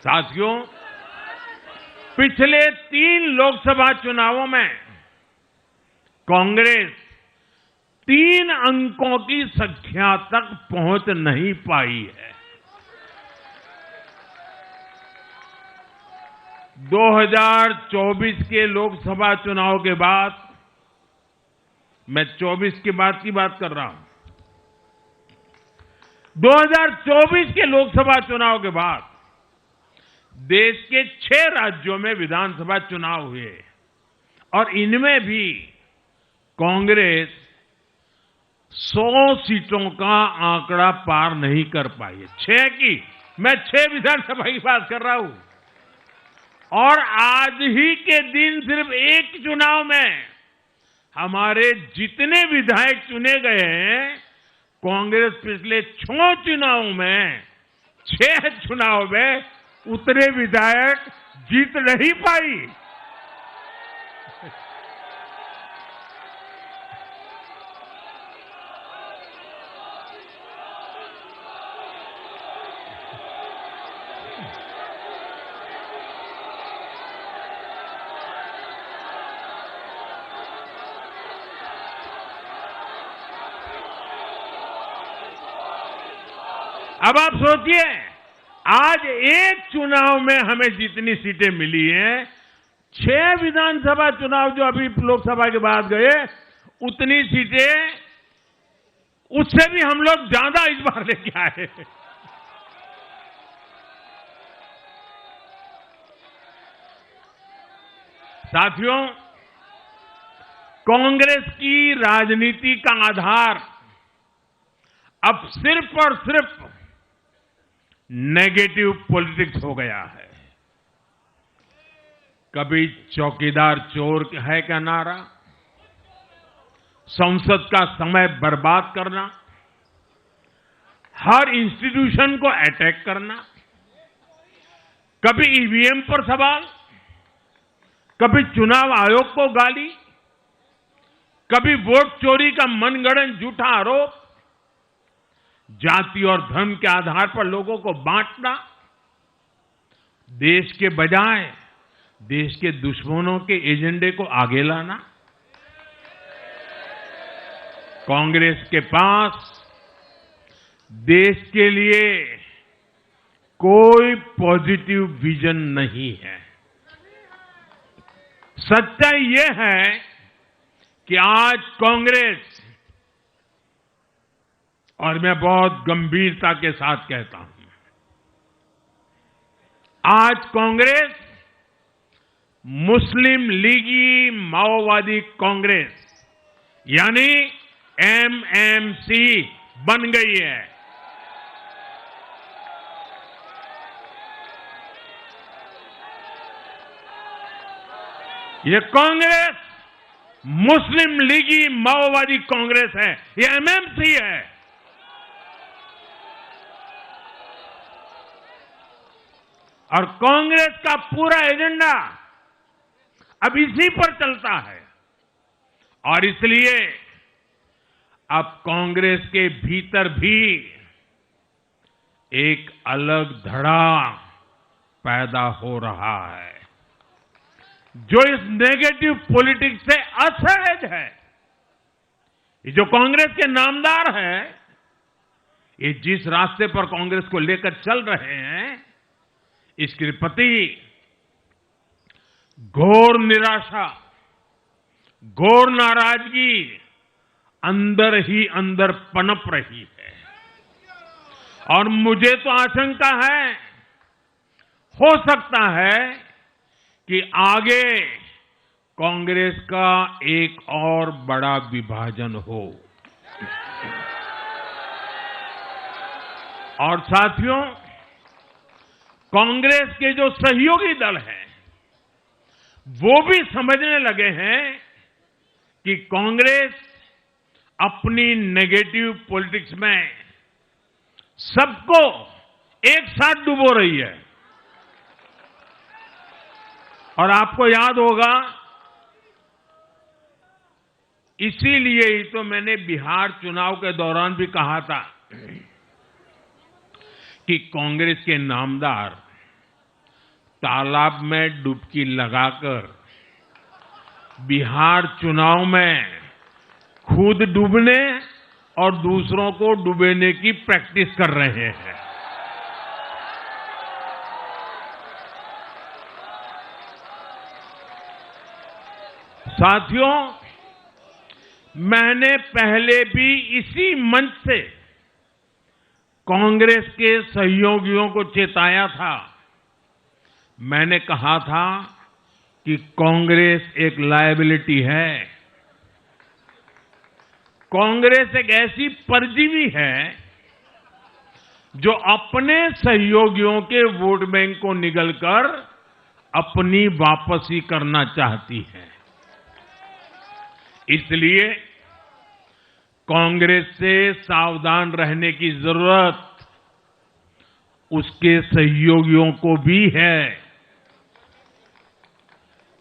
साथियों, पिछले 3 लोकसभा चुनावों में कांग्रेस 3 अंकों की संख्या तक पहुंच नहीं पाई है। 2024 के लोकसभा चुनाव के बाद, मैं 24 की बात कर रहा हूं, 2024 के लोकसभा चुनाव के बाद देश के 6 राज्यों में विधानसभा चुनाव हुए और इनमें भी कांग्रेस 100 सीटों का आंकड़ा पार नहीं कर पाई है। 6 की, मैं 6 विधानसभा की बात कर रहा हूं। और आज ही के दिन सिर्फ एक चुनाव में हमारे जितने विधायक चुने गए हैं, कांग्रेस पिछले 6 चुनावों में 6 चुनाव में उतने विधायक जीत नहीं पाई। अब आप सोचिए, आज एक चुनाव में हमें जितनी सीटें मिली हैं, 6 विधानसभा चुनाव जो अभी लोकसभा के बाद गए, उतनी सीटें उससे भी हम लोग ज्यादा इस बार लेके आए। साथियों, कांग्रेस की राजनीति का आधार अब सिर्फ और सिर्फ नेगेटिव पॉलिटिक्स हो गया है। कभी चौकीदार चोर है का नारा, संसद का समय बर्बाद करना, हर इंस्टीट्यूशन को अटैक करना, कभी ईवीएम पर सवाल, कभी चुनाव आयोग को गाली, कभी वोट चोरी का मनगढ़ंत झूठा आरोप, जाति और धर्म के आधार पर लोगों को बांटना, देश के बजाय देश के दुश्मनों के एजेंडे को आगे लाना। कांग्रेस के पास देश के लिए कोई पॉजिटिव विजन नहीं है। सच्चाई यह है कि आज कांग्रेस, और मैं बहुत गंभीरता के साथ कहता हूं, आज कांग्रेस मुस्लिम लीगी माओवादी कांग्रेस यानी एमएमसी बन गई है। ये कांग्रेस मुस्लिम लीगी माओवादी कांग्रेस है, ये एमएमसी है। और कांग्रेस का पूरा एजेंडा अब इसी पर चलता है। और इसलिए अब कांग्रेस के भीतर भी एक अलग धड़ा पैदा हो रहा है, जो इस नेगेटिव पॉलिटिक्स से असहज है। ये जो कांग्रेस के नामदार हैं, ये जिस रास्ते पर कांग्रेस को लेकर चल रहे हैं, इसके प्रति घोर निराशा, घोर नाराजगी अंदर ही अंदर पनप रही है। और मुझे तो आशंका है, हो सकता है कि आगे कांग्रेस का एक और बड़ा विभाजन हो। और साथियों, कांग्रेस के जो सहयोगी दल हैं, वो भी समझने लगे हैं कि कांग्रेस अपनी नेगेटिव पॉलिटिक्स में सबको एक साथ डुबो रही है। और आपको याद होगा, इसीलिए ही तो मैंने बिहार चुनाव के दौरान भी कहा था कि कांग्रेस के नामदार तालाब में डुबकी लगाकर बिहार चुनाव में खुद डूबने और दूसरों को डुबेने की प्रैक्टिस कर रहे हैं। साथियों, मैंने पहले भी इसी मंच से कांग्रेस के सहयोगियों को चेताया था। मैंने कहा था कि कांग्रेस एक लायबिलिटी है। कांग्रेस एक ऐसी परजीवी है जो अपने सहयोगियों के वोट बैंक को निगलकर अपनी वापसी करना चाहती है। इसलिए कांग्रेस से सावधान रहने की जरूरत उसके सहयोगियों को भी है।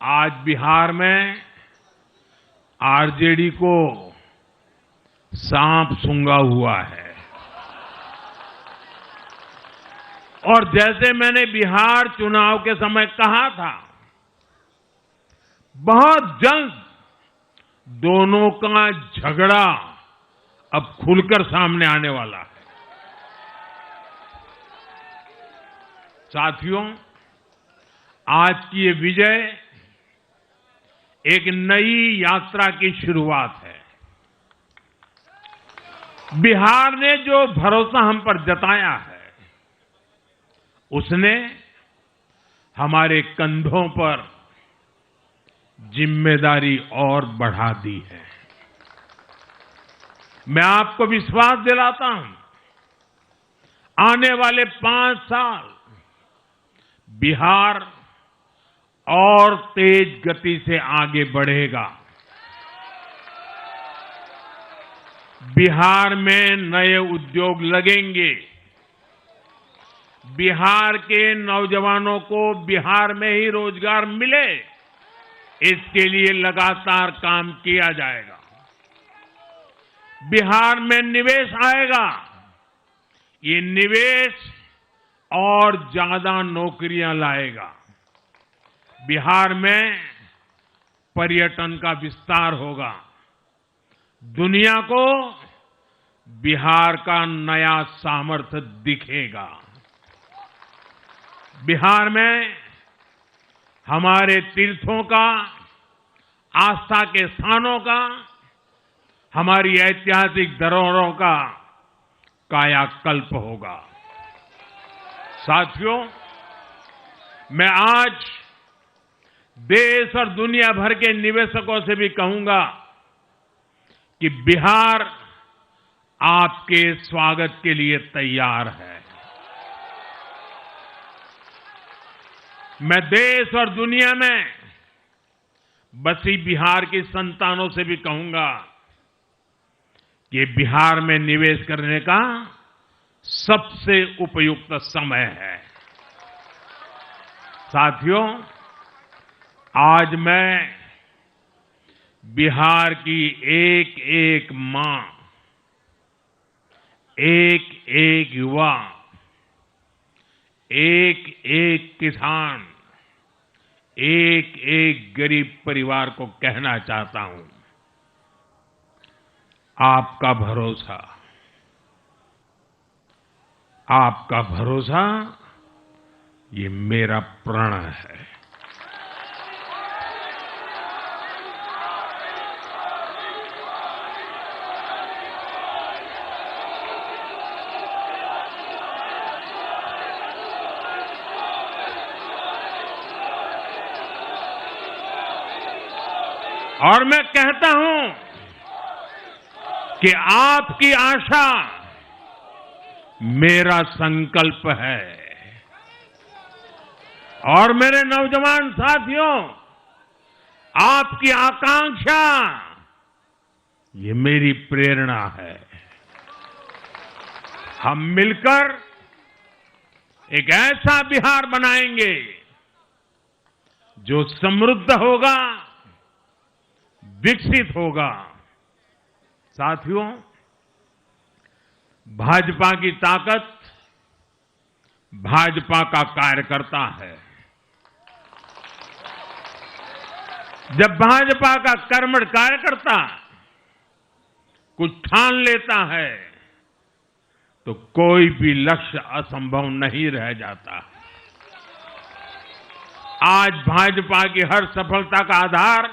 आज बिहार में आरजेडी को सांप सूंघा हुआ है और जैसे मैंने बिहार चुनाव के समय कहा था, बहुत जल्द दोनों का झगड़ा अब खुलकर सामने आने वाला है। साथियों, आज की ये विजय एक नई यात्रा की शुरुआत है। बिहार ने जो भरोसा हम पर जताया है, उसने हमारे कंधों पर जिम्मेदारी और बढ़ा दी है। मैं आपको विश्वास दिलाता हूं, आने वाले 5 साल बिहार और तेज गति से आगे बढ़ेगा। बिहार में नए उद्योग लगेंगे। बिहार के नौजवानों को बिहार में ही रोजगार मिले, इसके लिए लगातार काम किया जाएगा। बिहार में निवेश आएगा। ये निवेश और ज्यादा नौकरियां लाएगा। बिहार में पर्यटन का विस्तार होगा। दुनिया को बिहार का नया सामर्थ्य दिखेगा। बिहार में हमारे तीर्थों का, आस्था के स्थानों का, हमारी ऐतिहासिक धरोहरों का कायाकल्प होगा। साथियों, मैं आज देश और दुनिया भर के निवेशकों से भी कहूंगा कि बिहार आपके स्वागत के लिए तैयार है। मैं देश और दुनिया में बसी बिहार की संतानों से भी कहूंगा कि बिहार में निवेश करने का सबसे उपयुक्त समय है। साथियों, आज मैं बिहार की एक एक मां, एक एक युवा, एक एक किसान, एक एक गरीब परिवार को कहना चाहता हूं, आपका भरोसा, आपका भरोसा ये मेरा प्रण है। और मैं कहता हूं कि आपकी आशा मेरा संकल्प है। और मेरे नौजवान साथियों, आपकी आकांक्षा ये मेरी प्रेरणा है। हम मिलकर एक ऐसा बिहार बनाएंगे जो समृद्ध होगा, विकसित होगा। साथियों, भाजपा की ताकत भाजपा का कार्यकर्ता है। जब भाजपा का कर्मठ कार्यकर्ता कुछ ठान लेता है तो कोई भी लक्ष्य असंभव नहीं रह जाता। आज भाजपा की हर सफलता का आधार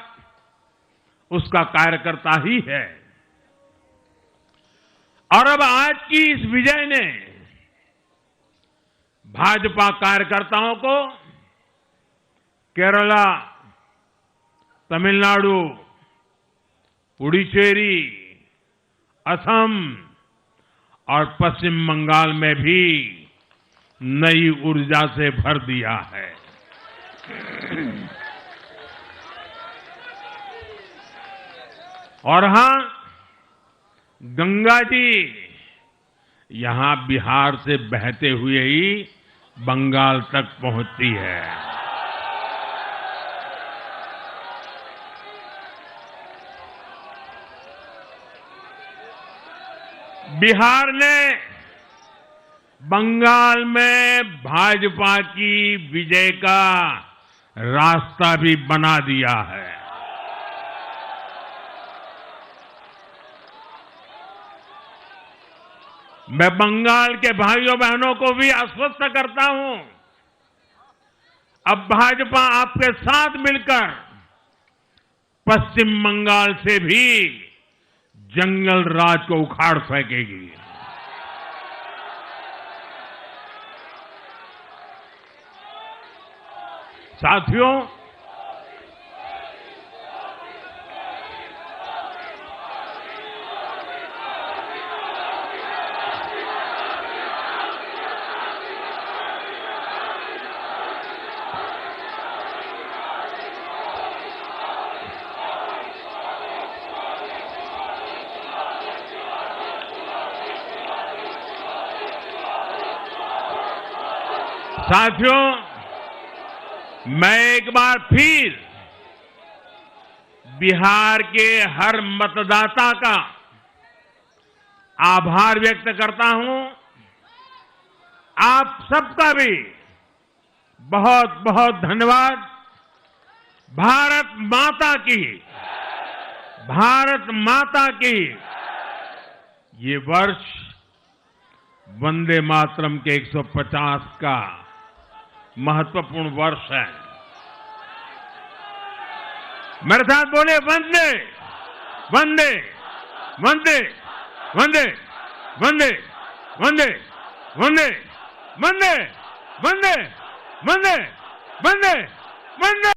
उसका कार्यकर्ता ही है। और अब आज की इस विजय ने भाजपा कार्यकर्ताओं को केरला, तमिलनाडु, पुडुचेरी, असम और पश्चिम बंगाल में भी नई ऊर्जा से भर दिया है। और हां, गंगा जी यहां बिहार से बहते हुए ही बंगाल तक पहुंचती है। बिहार ने बंगाल में भाजपा की विजय का रास्ता भी बना दिया है। मैं बंगाल के भाइयों बहनों को भी आश्वस्त करता हूं, अब भाजपा आपके साथ मिलकर पश्चिम बंगाल से भी जंगल राज को उखाड़ फेंकेगी। साथियों, मैं एक बार फिर बिहार के हर मतदाता का आभार व्यक्त करता हूं। आप सबका भी बहुत बहुत धन्यवाद। भारत माता की ये वर्ष वंदे मातरम के 150 का महत्वपूर्ण वर्ष है। मेरे साथ बोले वंदे वंदे वंदे वंदे वंदे वंदे वंदे वंदे वंदे वंदे वंदे वंदे।